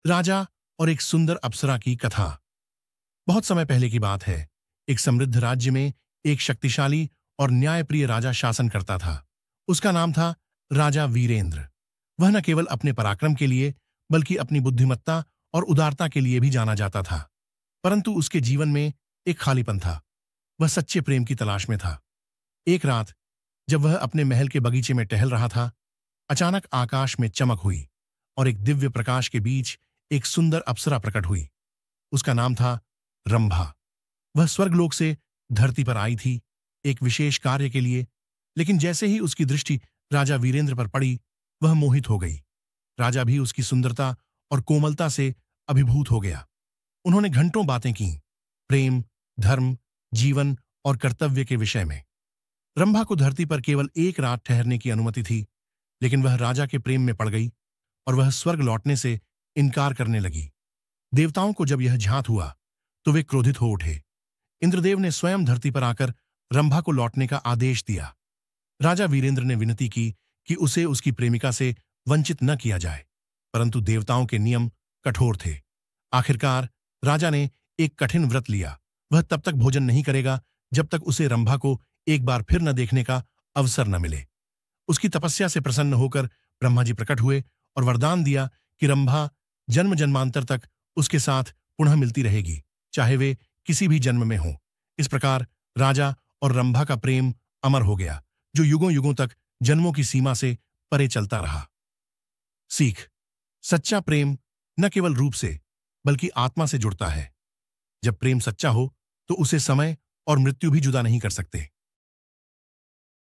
राजा और एक सुंदर अप्सरा की कथा। बहुत समय पहले की बात है। एक समृद्ध राज्य में एक शक्तिशाली और न्यायप्रिय राजा शासन करता था। उसका नाम था राजा वीरेंद्र। वह न केवल अपने पराक्रम के लिए बल्कि अपनी बुद्धिमत्ता और उदारता के लिए भी जाना जाता था। परंतु उसके जीवन में एक खालीपन था। वह सच्चे प्रेम की तलाश में था। एक रात जब वह अपने महल के बगीचे में टहल रहा था, अचानक आकाश में चमक हुई और एक दिव्य प्रकाश के बीच एक सुंदर अप्सरा प्रकट हुई। उसका नाम था रंभा। वह स्वर्गलोक से धरती पर आई थी, एक विशेष कार्य के लिए। लेकिन जैसे ही उसकी दृष्टि राजा वीरेंद्र पर पड़ी, वह मोहित हो गई। राजा भी उसकी सुंदरता और कोमलता से अभिभूत हो गया। उन्होंने घंटों बातें की, प्रेम, धर्म, जीवन और कर्तव्य के विषय में। रंभा को धरती पर केवल एक रात ठहरने की अनुमति थी, लेकिन वह राजा के प्रेम में पड़ गई और वह स्वर्ग लौटने से इनकार करने लगी। देवताओं को जब यह ज्ञात हुआ तो वे क्रोधित हो उठे। इंद्रदेव ने स्वयं धरती पर आकर रंभा को लौटने का आदेश दिया। राजा वीरेंद्र ने विनती की कि उसे उसकी प्रेमिका से वंचित न किया जाए, परंतु देवताओं के नियम कठोर थे। आखिरकार राजा ने एक कठिन व्रत लिया। वह तब तक भोजन नहीं करेगा जब तक उसे रंभा को एक बार फिर न देखने का अवसर न मिले। उसकी तपस्या से प्रसन्न होकर ब्रह्मा जी प्रकट हुए और वरदान दिया कि रंभा जन्म जन्मांतर तक उसके साथ पुनः मिलती रहेगी, चाहे वे किसी भी जन्म में हों। इस प्रकार राजा और रंभा का प्रेम अमर हो गया, जो युगों युगों तक जन्मों की सीमा से परे चलता रहा। सीख: सच्चा प्रेम न केवल रूप से बल्कि आत्मा से जुड़ता है। जब प्रेम सच्चा हो तो उसे समय और मृत्यु भी जुदा नहीं कर सकते।